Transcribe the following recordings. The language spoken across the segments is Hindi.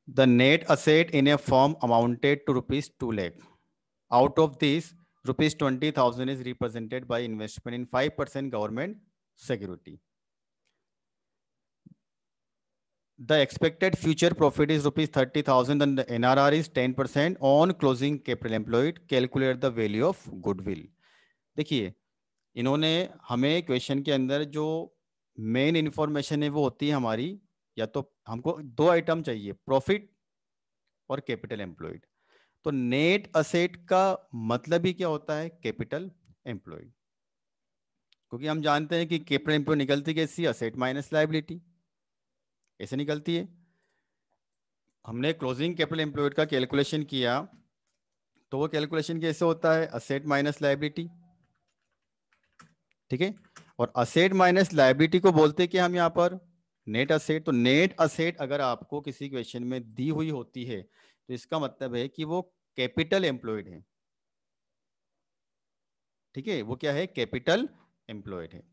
The net asset in a firm amounted to rupees 2 lakh. Out of this, rupees 20,000 is represented by investment in 5% government security. The expected future profit is rupees 30,000 and the NRR is 10% on closing capital employed. Calculate the value of goodwill. देखिए, इन्होंने हमें क्वेश्चन के अंदर जो मेन इंफॉर्मेशन है वो होती है हमारी, या तो हमको दो आइटम चाहिए, प्रॉफिट और कैपिटल एम्प्लॉयड। तो नेट असेट का मतलब ही क्या होता है? Capital employed. क्योंकि हम जानते हैं कि कैपिटल एम्प्लॉयड निकलती कैसी? असेट माइनस लायबिलिटी, ऐसे निकलती है। हमने क्लोजिंग कैपिटल एम्प्लॉयड का कैलकुलेशन किया, तो वो कैलकुलेशन कैसे होता है? असेट माइनस लायबिलिटी, ठीक है। और असेट माइनस लायबिलिटी को बोलते कि हम यहाँ पर नेट असेट। तो नेट असेट अगर आपको किसी क्वेश्चन में दी हुई होती है तो इसका मतलब है कि वो कैपिटल एम्प्लॉयड है, ठीक है। वो क्या है? कैपिटल एम्प्लॉयड है।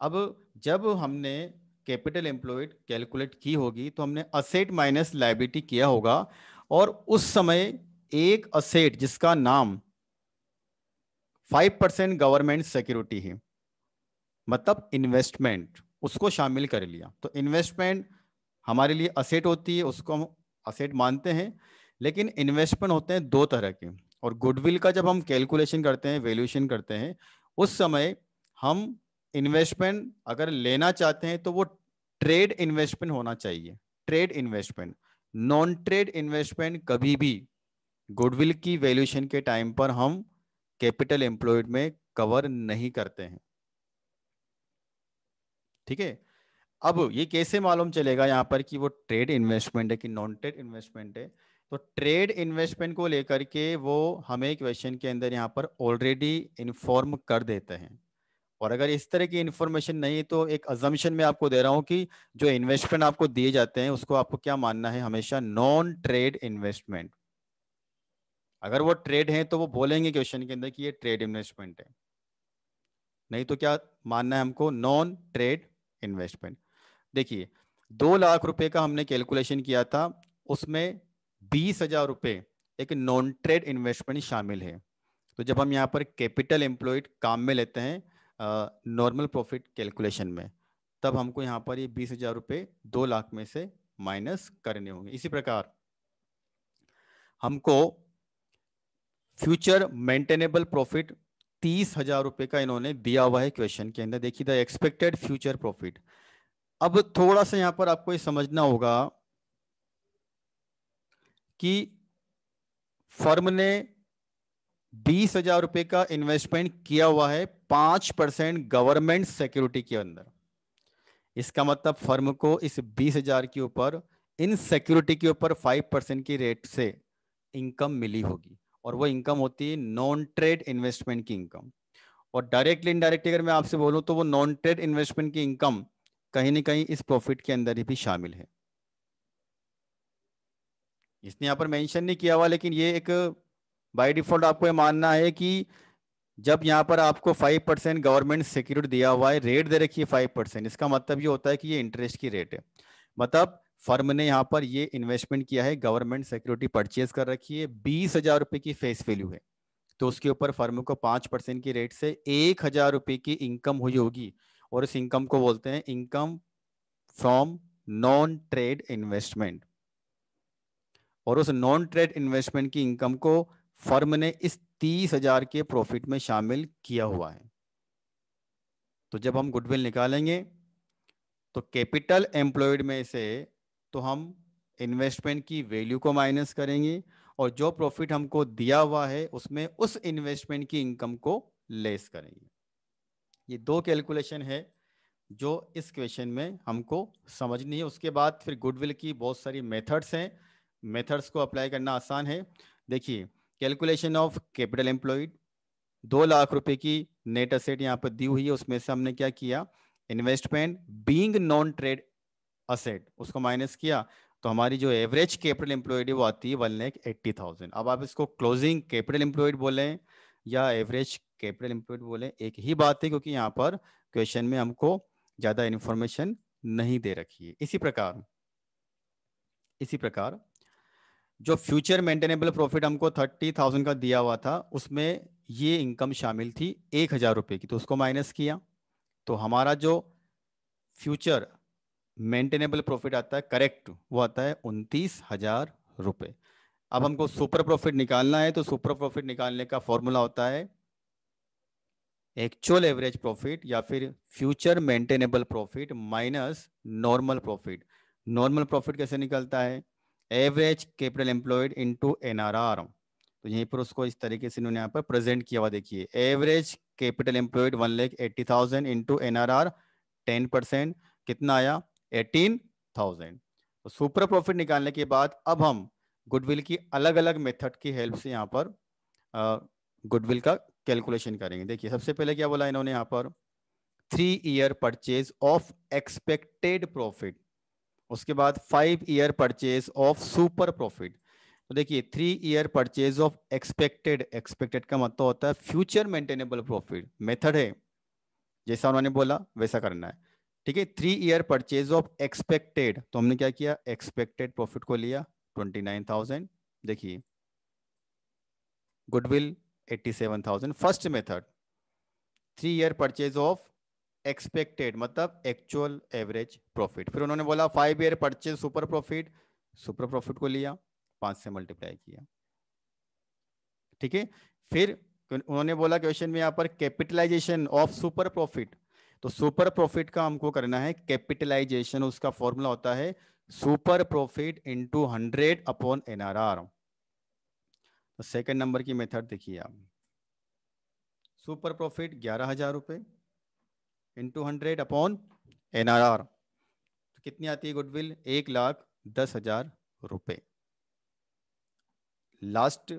अब जब हमने कैपिटल एम्प्लॉयड कैलकुलेट की होगी तो हमने असेट माइनस लायबिलिटी किया होगा, और उस समय एक असेट जिसका नाम 5% गवर्नमेंट सिक्योरिटी है, मतलब इन्वेस्टमेंट, उसको शामिल कर लिया। तो इन्वेस्टमेंट हमारे लिए असेट होती है, उसको हम असेट मानते हैं। लेकिन इन्वेस्टमेंट होते हैं दो तरह के, और गुडविल का जब हम कैलकुलेशन करते हैं, वैल्यूएशन करते हैं, उस समय हम इन्वेस्टमेंट अगर लेना चाहते हैं तो वो ट्रेड इन्वेस्टमेंट होना चाहिए, trade investment. Non trade investment कभी भी गुडविल की वैल्यूएशन के टाइम पर हम कैपिटल एम्प्लॉयड में कवर नहीं करते हैं, ठीक है। अब ये कैसे मालूम चलेगा यहाँ पर कि वो ट्रेड इन्वेस्टमेंट है कि नॉन ट्रेड इन्वेस्टमेंट है? तो ट्रेड इन्वेस्टमेंट को लेकर के वो हमें क्वेश्चन के अंदर यहाँ पर ऑलरेडी इन्फॉर्म कर देते हैं। और अगर इस तरह की इंफॉर्मेशन नहीं, तो एक अजम्पशन में आपको दे रहा हूं कि जो इन्वेस्टमेंट आपको दिए जाते हैं उसको आपको क्या मानना है? हमेशा नॉन ट्रेड इन्वेस्टमेंट। अगर वो ट्रेड है तो वो बोलेंगे क्वेश्चन के अंदर कि ये ट्रेड इन्वेस्टमेंट है, नहीं तो क्या मानना है हमको? Non trade investment. देखिए, 2 लाख रुपए का हमने कैलकुलेशन किया था, उसमें 20,000 रुपए एक नॉन ट्रेड इन्वेस्टमेंट शामिल है। तो जब हम यहाँ पर कैपिटल एम्प्लॉयड काम में लेते हैं नॉर्मल प्रॉफिट कैलकुलेशन में, तब हमको यहाँ पर ये 20,000 रुपए 2 लाख में से माइनस करने होंगे। इसी प्रकार हमको फ्यूचर मेंटेनेबल प्रॉफिट 30,000 रुपए का इन्होंने दिया हुआ है क्वेश्चन के अंदर। देखिए, द एक्सपेक्टेड फ्यूचर प्रॉफिट। अब थोड़ा सा यहां पर आपको ये समझना होगा कि फर्म ने 20,000 रुपए का इन्वेस्टमेंट किया हुआ है 5% गवर्नमेंट सिक्योरिटी के अंदर। इसका मतलब फर्म को इस 20,000 के ऊपर, इन सिक्योरिटी के ऊपर 5% की रेट से इनकम मिली होगी, और वो इनकम होती है नॉन ट्रेड इन्वेस्टमेंट की इनकम। और डायरेक्टली इनडायरेक्टली अगर मैं आपसे बोलूं तो वो नॉन ट्रेड इन्वेस्टमेंट की इनकम कहीं ना कहीं इस प्रॉफिट के अंदर ही भी शामिल है। इसने यहाँ पर मेंशन नहीं किया हुआ, लेकिन ये एक बाय डिफॉल्ट आपको ये मानना है कि जब यहाँ पर आपको 5% गवर्नमेंट सिक्योरिटी दिया हुआ है, रेट दे रखी है 5%, इसका मतलब ये होता है कि ये इंटरेस्ट की रेट है। मतलब फर्म ने यहाँ पर ये इन्वेस्टमेंट किया है, गवर्नमेंट सिक्योरिटी परचेज कर रखी है, 20,000 रुपए की फेस वैल्यू है, तो उसके ऊपर फर्म को 5% की रेट से 1,000 रुपए की इनकम हुई होगी, और इस इनकम को बोलते हैं income from non trade investment. और उस नॉन ट्रेड इन्वेस्टमेंट की इनकम को फर्म ने इस 30,000 के प्रॉफिट में शामिल किया हुआ है। तो जब हम गुडविल निकालेंगे तो कैपिटल एम्प्लॉयड में से तो हम इन्वेस्टमेंट की वैल्यू को माइनस करेंगे, और जो प्रॉफिट हमको दिया हुआ है उसमें उस इन्वेस्टमेंट की इनकम को लेस करेंगे। ये दो कैलकुलेशन है जो इस क्वेश्चन में हमको समझनी है। उसके बाद फिर गुडविल की बहुत सारी मेथड्स हैं, मेथड्स को अप्लाई करना आसान है। देखिए, calculation of capital employed, 2 lakh रुपए की नेट असेट यहाँ पर दी हुई है, उसमें से हमने क्या किया? Investment being non trade asset, उसको माइनस किया, तो हमारी जो एवरेज कैपिटल एम्प्लॉयड है वो आती है 1,80,000। अब आप इसको क्लोजिंग कैपिटल एम्प्लॉयड बोलें या एवरेज कैपिटल एम्प्लॉयड बोलें, एक ही बात है, क्योंकि यहाँ पर क्वेश्चन में हमको ज्यादा इंफॉर्मेशन नहीं दे रखी है। इसी प्रकार जो फ्यूचर मेंटेनेबल प्रॉफिट हमको 30,000 का दिया हुआ था उसमें ये इनकम शामिल थी 1,000 रुपये की, तो उसको माइनस किया तो हमारा जो फ्यूचर मेंटेनेबल प्रॉफिट आता है करेक्ट वो आता है 29,000 रुपये। अब हमको सुपर प्रॉफिट निकालना है, तो सुपर प्रॉफिट निकालने का फॉर्मूला होता है एक्चुअल एवरेज प्रॉफिट या फिर future maintainable profit minus normal profit. Normal profit कैसे निकलता है? Average capital employed into NRR. तो यहीं पर उसको इस तरीके से इन्होंने यहाँ पर प्रेजेंट किया हुआ, देखिए average capital employed 1,80,000 into NRR 10%, कितना आया? 18,000। तो सुपर प्रॉफिट निकालने के बाद अब हम गुडविल की अलग अलग मेथड की हेल्प से यहाँ पर गुडविल का कैलकुलेशन करेंगे। देखिए सबसे पहले क्या बोला इन्होंने यहाँ पर, 3 year purchase of expected profit, उसके बाद 5 year purchase of super profit. तो देखिए 3 year purchase of expected, expected का मतलब होता है फ्यूचर मेंटेनेबल प्रॉफिट, मेथड है जैसा उन्होंने बोला वैसा करना है। ठीक है, 3 ईयर परचेज ऑफ एक्सपेक्टेड, तो हमने क्या किया, एक्सपेक्टेड प्रॉफिट को लिया 29,000। देखिए goodwill 87,000। First method 3 year purchase of expected मतलब एक्चुअल एवरेज प्रॉफिट। फिर उन्होंने बोला 5 year purchase super profit, super profit को लिया 5 से मल्टीप्लाई किया। ठीक है, फिर उन्होंने बोला क्वेश्चन में यहाँ पर कैपिटलाइजेशन ऑफ सुपर प्रॉफिट, तो सुपर प्रॉफिट का हमको करना है कैपिटलाइजेशन, उसका फॉर्मूला होता है super profit into 100 upon NRR. तो सेकंड नंबर की मेथड देखिए आप, सुपर प्रॉफिट 11,000 रुपये इंटू 100 अपॉन एनआरआर, तो कितनी आती है गुडविल? 1,10,000 रुपये। लास्ट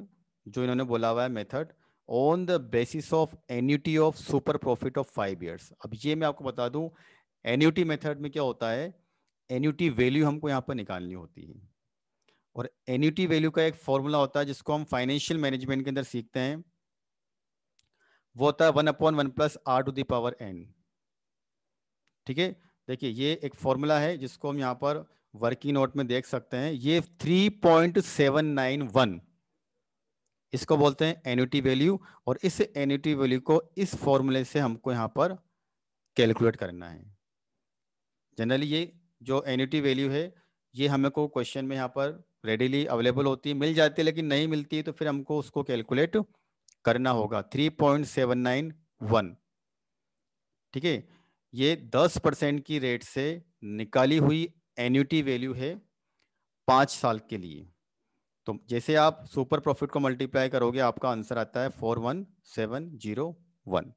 जो इन्होंने बोला हुआ है method, on the basis of annuity of super profit of 5 years. अब ये मैं आपको बता दूं एन्यूटी मेथड में क्या होता है, एन्यूटी वैल्यू हमको यहाँ पर निकालनी होती है, और एन्यूटी वैल्यू का एक फॉर्मूला होता है जिसको हम फाइनेंशियल मैनेजमेंट के अंदर सीखते हैं, वो होता है 1/1 plus r to the power n. ठीक है, देखिए ये एक फॉर्मूला है जिसको हम यहाँ पर वर्किंग नोट में देख सकते हैं, ये 3.791 इसको बोलते हैं एन्युटी वैल्यू, और इस एन्युटी वैल्यू को इस फॉर्मूले से हमको यहाँ पर कैलकुलेट करना है। जनरली ये जो एन्युटी वैल्यू है ये हमें को क्वेश्चन में यहाँ पर रेडीली अवेलेबल होती है, मिल जाती है, लेकिन नहीं मिलती है तो फिर हमको उसको कैलकुलेट करना होगा 3.791। ठीक है, ये 10% की रेट से निकाली हुई एन्युटी वैल्यू है 5 साल के लिए। तो जैसे आप सुपर प्रॉफिट को मल्टीप्लाई करोगे आपका आंसर आता है 41701।